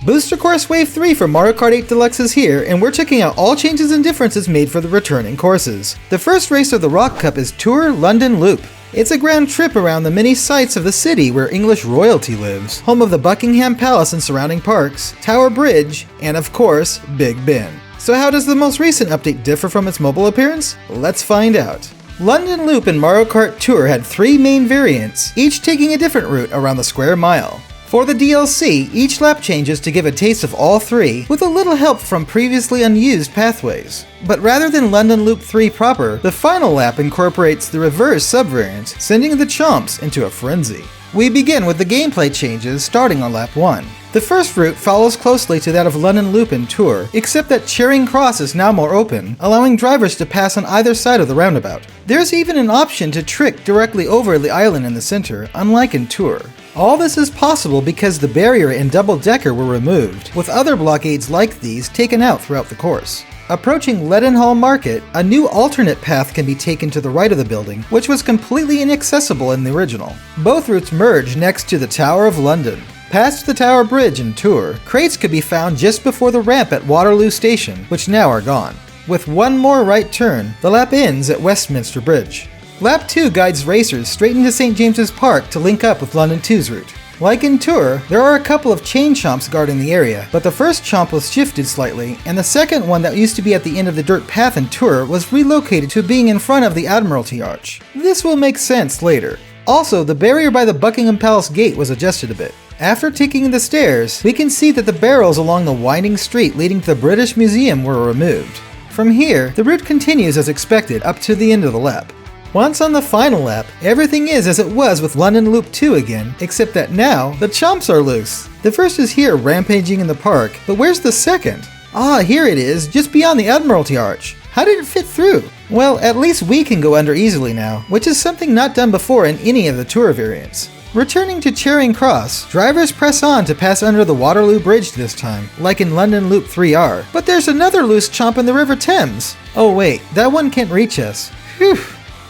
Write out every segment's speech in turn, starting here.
Booster Course Wave 3 for Mario Kart 8 Deluxe is here, and we're checking out all changes and differences made for the returning courses. The first race of the Rock Cup is Tour London Loop. It's a grand trip around the many sites of the city where English royalty lives, home of the Buckingham Palace and surrounding parks, Tower Bridge, and of course, Big Ben. So how does the most recent update differ from its mobile appearance? Let's find out. London Loop and Mario Kart Tour had 3 main variants, each taking a different route around the square mile. For the DLC, each lap changes to give a taste of all 3, with a little help from previously unused pathways. But rather than London Loop 3 proper, the final lap incorporates the reverse subvariant, sending the Chomps into a frenzy. We begin with the gameplay changes starting on lap 1. The first route follows closely to that of London Loop and Tour, except that Charing Cross is now more open, allowing drivers to pass on either side of the roundabout. There's even an option to trick directly over the island in the center, unlike in Tour. All this is possible because the barrier and double-decker were removed, with other blockades like these taken out throughout the course. Approaching Leadenhall Market, a new alternate path can be taken to the right of the building, which was completely inaccessible in the original. Both routes merge next to the Tower of London. Past the Tower Bridge in Tour, crates could be found just before the ramp at Waterloo Station, which now are gone. With one more right turn, the lap ends at Westminster Bridge. Lap 2 guides racers straight into St. James's Park to link up with London 2's route. Like in Tour, there are a couple of chain chomps guarding the area, but the first chomp was shifted slightly, and the second one that used to be at the end of the dirt path in Tour was relocated to being in front of the Admiralty Arch. This will make sense later. Also, the barrier by the Buckingham Palace gate was adjusted a bit. After taking the stairs, we can see that the barrels along the winding street leading to the British Museum were removed. From here, the route continues as expected up to the end of the lap. Once on the final lap, everything is as it was with London Loop 2 again, except that now, the Chomps are loose. The first is here rampaging in the park, but where's the second? Ah, here it is, just beyond the Admiralty Arch. How did it fit through? Well, at least we can go under easily now, which is something not done before in any of the Tour variants. Returning to Charing Cross, drivers press on to pass under the Waterloo Bridge this time, like in London Loop 3R. But there's another loose chomp in the River Thames. Oh wait, that one can't reach us. Phew.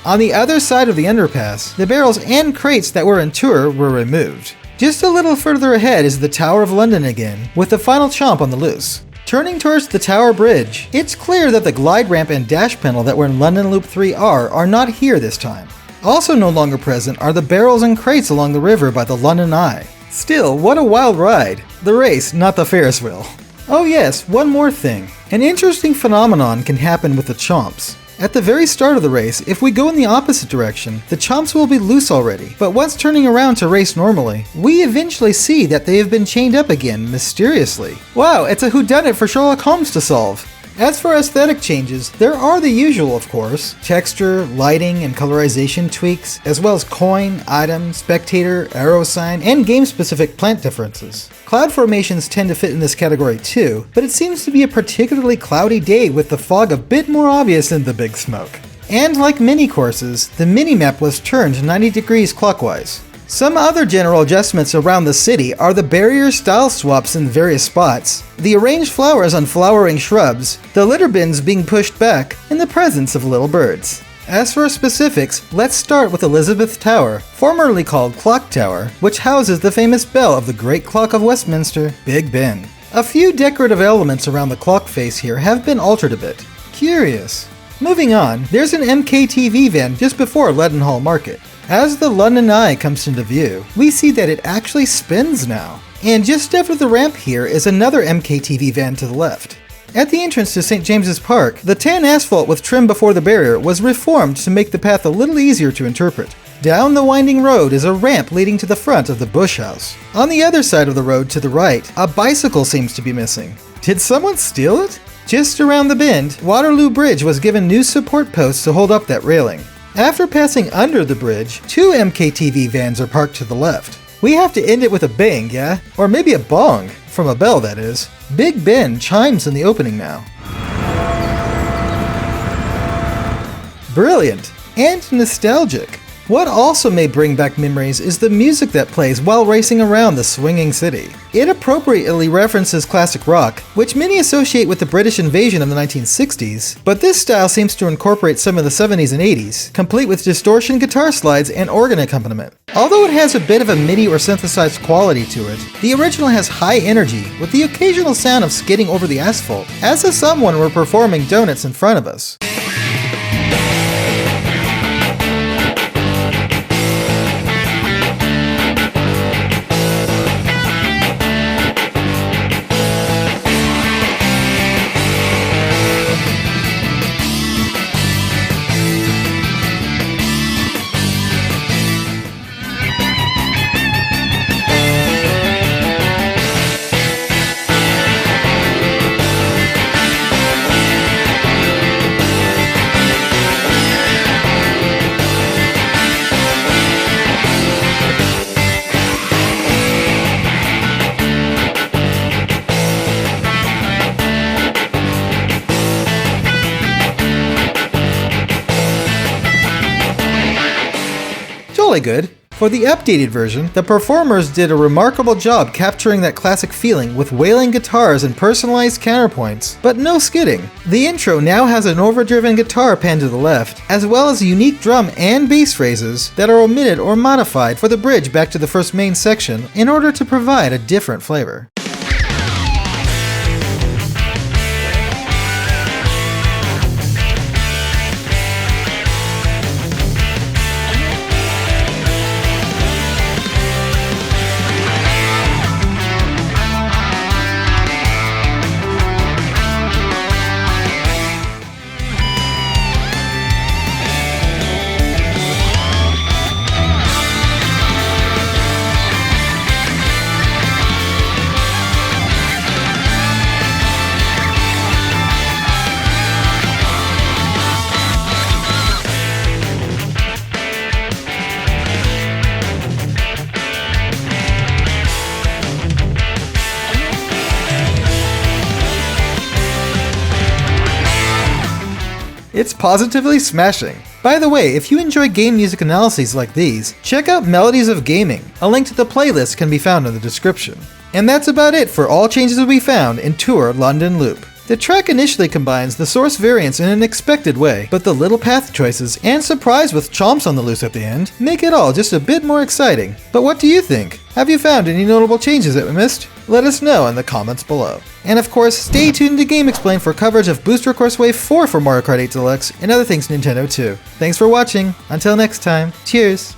On the other side of the underpass, the barrels and crates that were in Tour were removed. Just a little further ahead is the Tower of London again, with the final chomp on the loose. Turning towards the Tower Bridge, it's clear that the glide ramp and dash panel that were in London Loop 3R are not here this time. Also no longer present are the barrels and crates along the river by the London Eye. Still, what a wild ride. The race, not the Ferris wheel. Oh yes, one more thing. An interesting phenomenon can happen with the chomps. At the very start of the race, if we go in the opposite direction, the chomps will be loose already, but once turning around to race normally, we eventually see that they have been chained up again, mysteriously. Wow, it's a whodunit for Sherlock Holmes to solve. As for aesthetic changes, there are the usual of course, texture, lighting, and colorization tweaks, as well as coin, item, spectator, arrow sign, and game-specific plant differences. Cloud formations tend to fit in this category too, but it seems to be a particularly cloudy day with the fog a bit more obvious than the big smoke. And like many courses, the minimap was turned 90 degrees clockwise. Some other general adjustments around the city are the barrier style swaps in various spots, the arranged flowers on flowering shrubs, the litter bins being pushed back, and the presence of little birds. As for specifics, let's start with Elizabeth Tower, formerly called Clock Tower, which houses the famous bell of the Great Clock of Westminster, Big Ben. A few decorative elements around the clock face here have been altered a bit. Curious. Moving on, there's an MKTV van just before Leadenhall Market. As the London Eye comes into view, we see that it actually spins now. And just after the ramp here is another MKTV van to the left. At the entrance to St. James's Park, the tan asphalt with trim before the barrier was reformed to make the path a little easier to interpret. Down the winding road is a ramp leading to the front of the Bush House. On the other side of the road to the right, a bicycle seems to be missing. Did someone steal it? Just around the bend, Waterloo Bridge was given new support posts to hold up that railing. After passing under the bridge, 2 MKTV vans are parked to the left. We have to end it with a bang, yeah? Or maybe a bong. From a bell, that is. Big Ben chimes in the opening now. Brilliant. And nostalgic. What also may bring back memories is the music that plays while racing around the swinging city. It appropriately references classic rock, which many associate with the British invasion of the 1960s, but this style seems to incorporate some of the 70s and 80s, complete with distortion guitar slides and organ accompaniment. Although it has a bit of a MIDI or synthesized quality to it, the original has high energy, with the occasional sound of skidding over the asphalt, as if someone were performing donuts in front of us. Jolly good. For the updated version, the performers did a remarkable job capturing that classic feeling with wailing guitars and personalized counterpoints, but no skidding. The intro now has an overdriven guitar pan to the left, as well as unique drum and bass phrases that are omitted or modified for the bridge back to the first main section in order to provide a different flavor. It's positively smashing. By the way, if you enjoy game music analyses like these, check out Melodies of Gaming. A link to the playlist can be found in the description. And that's about it for all changes we found in Tour London Loop. The track initially combines the source variants in an expected way, but the little path choices and surprise with Chomps on the loose at the end make it all just a bit more exciting. But what do you think? Have you found any notable changes that we missed? Let us know in the comments below. And of course, stay tuned to GameXplain for coverage of Booster Course Wave 4 for Mario Kart 8 Deluxe and other things Nintendo too. Thanks for watching. Until next time, cheers!